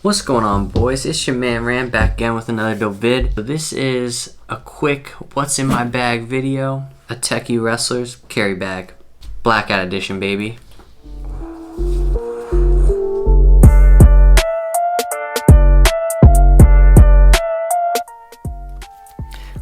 What's going on, boys? It's your man Ram back again with another dope vid. So this is a quick what's in my bag video. A Techy Wrestlers carry bag. Blackout edition, baby.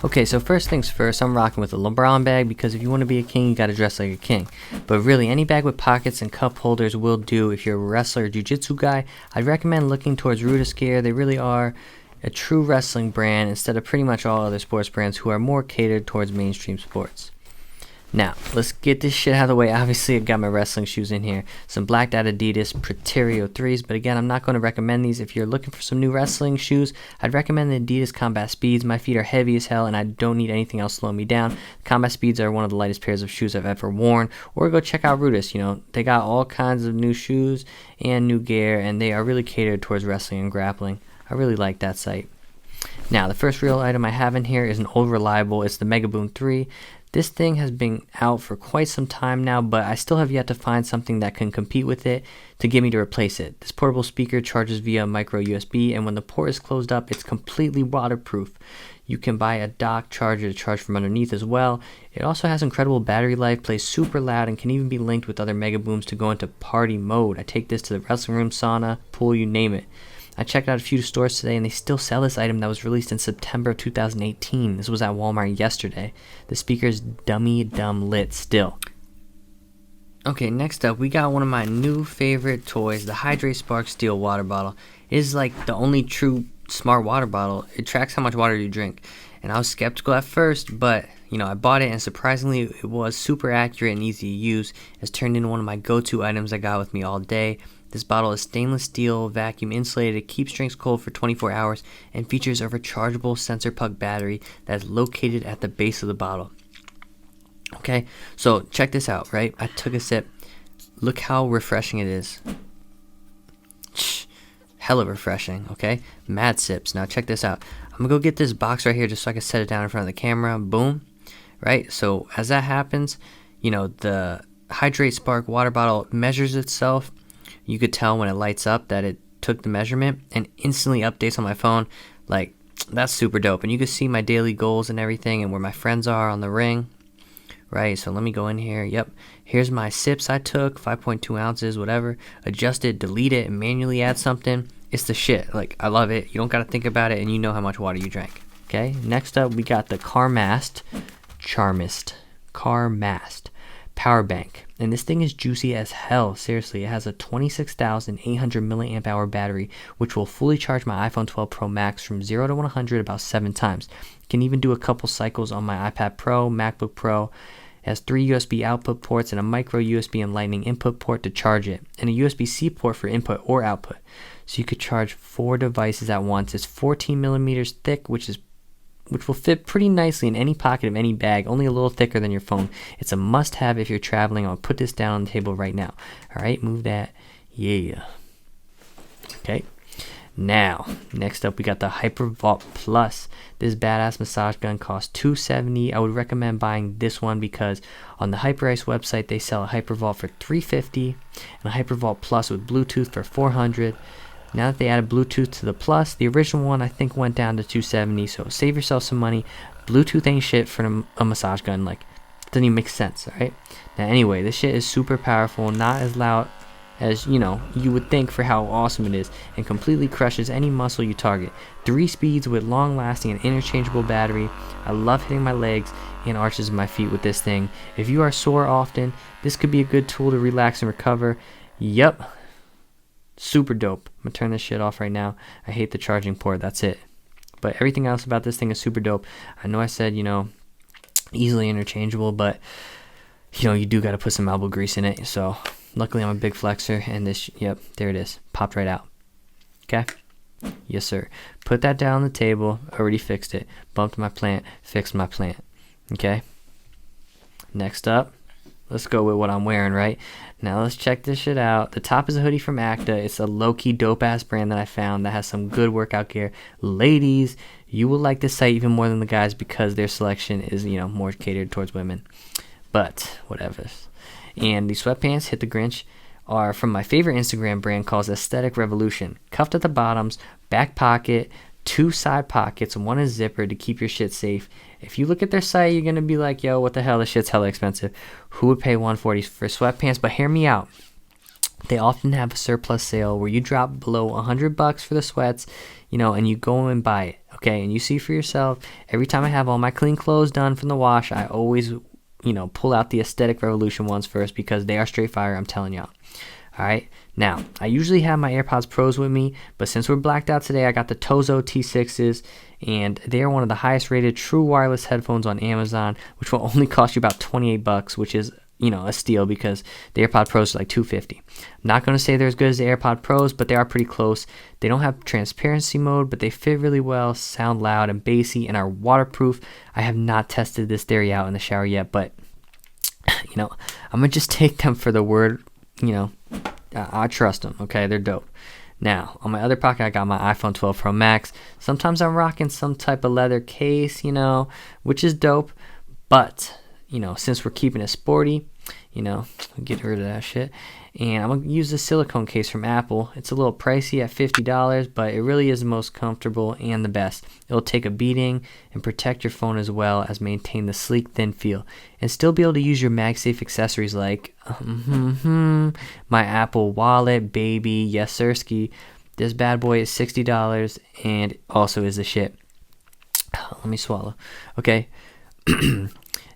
Okay, so first things first, I'm rocking with a Lebron bag because if you want to be a king, you gotta dress like a king. But really, any bag with pockets and cup holders will do. If you're a wrestler or jiu-jitsu guy, I'd recommend looking towards Rudiscare. They really are a true wrestling brand instead of pretty much all other sports brands who are more catered towards mainstream sports. Now, let's get this shit out of the way. Obviously, I've got my wrestling shoes in here. Some blacked out Adidas Pretereo 3s. But again, I'm not going to recommend these. If you're looking for some new wrestling shoes, I'd recommend the Adidas Combat Speeds. My feet are heavy as hell, and I don't need anything else slowing me down. Combat Speeds are one of the lightest pairs of shoes I've ever worn. Or go check out Rudis. You know, they got all kinds of new shoes and new gear, and they are really catered towards wrestling and grappling. I really like that site. Now, the first real item I have in here is an old reliable. It's the Megaboom 3. This thing has been out for quite some time now, but I still have yet to find something that can compete with it to get me to replace it. This portable speaker charges via micro USB, and when the port is closed up, it's completely waterproof. You can buy a dock charger to charge from underneath as well. It also has incredible battery life, plays super loud, and can even be linked with other Megabooms to go into party mode. I take this to the wrestling room, sauna, pool, you name it. I checked out a few stores today, and they still sell this item that was released in September of 2018. This was at Walmart yesterday. The speaker's dumb lit still. Okay, next up, we got one of my new favorite toys, the Hydrate Spark Steel water bottle. It is like the only true smart water bottle. It tracks how much water you drink. And I was skeptical at first, but I bought it, and surprisingly, it was super accurate and easy to use. It's turned into one of my go-to items I got with me all day. This bottle is stainless steel, vacuum insulated, it keeps drinks cold for 24 hours, and features a rechargeable sensor puck battery that is located at the base of the bottle. Okay, so check this out, right? I took a sip. Look how refreshing it is. Hella refreshing, okay? Mad sips. Now check this out. I'm gonna go get this box right here just so I can set it down in front of the camera. Boom. Right? So as that happens, the Hydrate Spark water bottle measures itself. You could tell when it lights up that it took the measurement and instantly updates on my phone. Like, that's super dope. And you can see my daily goals and everything and where my friends are on the ring. Right, so let me go in here. Yep, here's my sips I took, 5.2 ounces, whatever. Adjust it, delete it, and manually add something. It's the shit. Like, I love it. You don't got to think about it, and you know how much water you drank. Okay, next up, we got the Charmast power bank, and this thing is juicy as hell. Seriously, it has a 26,800 milliamp hour battery, which will fully charge my iPhone 12 Pro Max from 0 to 100 about 7 times. It can even do a couple cycles on my iPad Pro, MacBook Pro. It has 3 USB output ports and a micro USB and lightning input port to charge it, and a USB-C port for input or output. So you could charge 4 devices at once. It's 14 millimeters thick, which will fit pretty nicely in any pocket of any bag, only a little thicker than your phone. It's a must-have if you're traveling. I'll put this down on the table right now. All right, move that. Yeah. Okay. Now, next up, we got the HyperVolt Plus. This badass massage gun costs $270. I would recommend buying this one because on the HyperIce website, they sell a HyperVolt for $350 and a HyperVolt Plus with Bluetooth for $400. Now that they added Bluetooth to the Plus, the original one I think went down to $270, so save yourself some money. Bluetooth ain't shit for a massage gun. Like, it doesn't even make sense, alright? Now anyway, this shit is super powerful, not as loud as, you would think for how awesome it is, and completely crushes any muscle you target. 3 speeds with long-lasting and interchangeable battery. I love hitting my legs and arches of my feet with this thing. If you are sore often, this could be a good tool to relax and recover. Yep. Super dope. I'm gonna turn this shit off right now. I hate the charging port. That's it. But everything else about this thing is super dope. I know I said, easily interchangeable, but, you do got to put some elbow grease in it. So luckily I'm a big flexor, and this, yep, there it is. Popped right out. Okay? Yes, sir. Put that down on the table. Already fixed it. Bumped my plant. Fixed my plant. Okay? Next up. Let's go with what I'm wearing, right? Now let's check this shit out. The top is a hoodie from ACTA. It's a low-key dope-ass brand that I found that has some good workout gear. Ladies, you will like this site even more than the guys because their selection is, more catered towards women. But, whatever. And these sweatpants hit the Grinch are from my favorite Instagram brand called Aesthetic Revolution. Cuffed at the bottoms, back pocket, 2 side pockets, 1 is zipper to keep your shit safe. If you look at their site, you're gonna be like, yo, what the hell, this shit's hella expensive. Who would pay $140 for sweatpants? But hear me out. They often have a surplus sale where you drop below $100 for the sweats, you know, and you go and buy it, okay? And you see for yourself, every time I have all my clean clothes done from the wash, I always, you know, pull out the Aesthetic Revolution ones first because they are straight fire, I'm telling y'all. All right, now, I usually have my AirPods Pros with me, but since we're blacked out today, I got the TOZO T6s, and they are one of the highest rated true wireless headphones on Amazon, which will only cost you about $28, which is, you know, a steal because the AirPod Pros are like $250. I'm not going to say they're as good as the AirPod Pros, but they are pretty close. They don't have transparency mode, but they fit really well, sound loud and bassy, and are waterproof. I have not tested this theory out in the shower yet, but, you know, I'm going to just take them for the word, you know. I trust them, okay? They're dope. Now, on my other pocket, I got my iPhone 12 Pro Max. Sometimes I'm rocking some type of leather case, you know, which is dope. But, you know, since we're keeping it sporty, you know, get rid of that shit. And I'm going to use the silicone case from Apple. It's a little pricey at $50, but it really is the most comfortable and the best. It'll take a beating and protect your phone as well as maintain the sleek, thin feel. And still be able to use your Magsafe accessories like my Apple Wallet, baby, yes sirski. This bad boy is $60 and also is the shit. Let me swallow. Okay.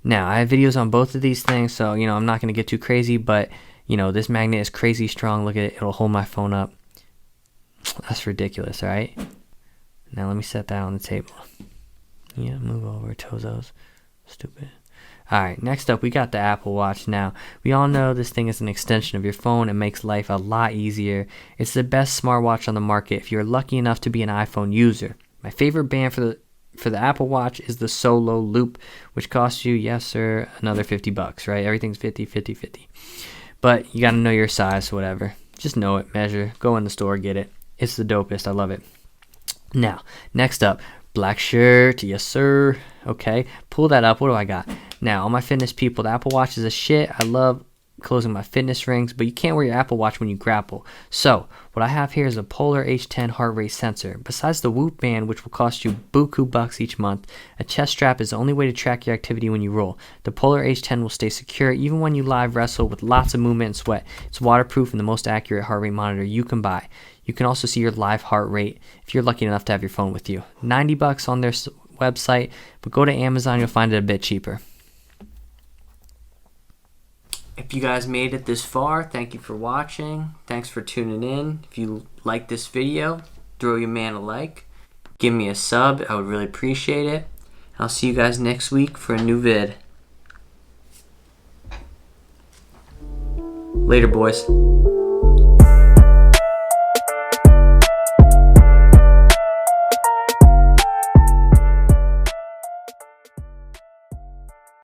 Now, I have videos on both of these things, so, you know, I'm not going to get too crazy, but, you know, this magnet is crazy strong. Look at it. It'll hold my phone up. That's ridiculous, all right? Now, let me set that on the table. Yeah, move over, Tozos. Stupid. All right, next up, we got the Apple Watch. Now, we all know this thing is an extension of your phone and makes life a lot easier. It's the best smartwatch on the market if you're lucky enough to be an iPhone user. My favorite band for the Apple Watch is the Solo Loop, which costs you, yes sir, another $50, right? Everything's 50, 50, 50. But you got to know your size, whatever. Just know it, measure, go in the store, get it. It's the dopest, I love it. Now, next up, black shirt, yes sir. Okay, pull that up, what do I got? Now, all my fitness people, the Apple Watch is a shit. I love closing my fitness rings, but you can't wear your Apple Watch when you grapple. So what I have here is a Polar H10 heart rate sensor. Besides the Whoop band, which will cost you buku bucks each month, a chest strap is the only way to track your activity when you roll. The Polar H10 will stay secure even when you live wrestle with lots of movement and sweat. It's waterproof and the most accurate heart rate monitor you can buy. You can also see your live heart rate if you're lucky enough to have your phone with you. $90 on their website, but go to Amazon, you'll find it a bit cheaper. If you guys made it this far, thank you for watching. Thanks for tuning in. If you like this video, throw your man a like. Give me a sub. I would really appreciate it. I'll see you guys next week for a new vid. Later, boys.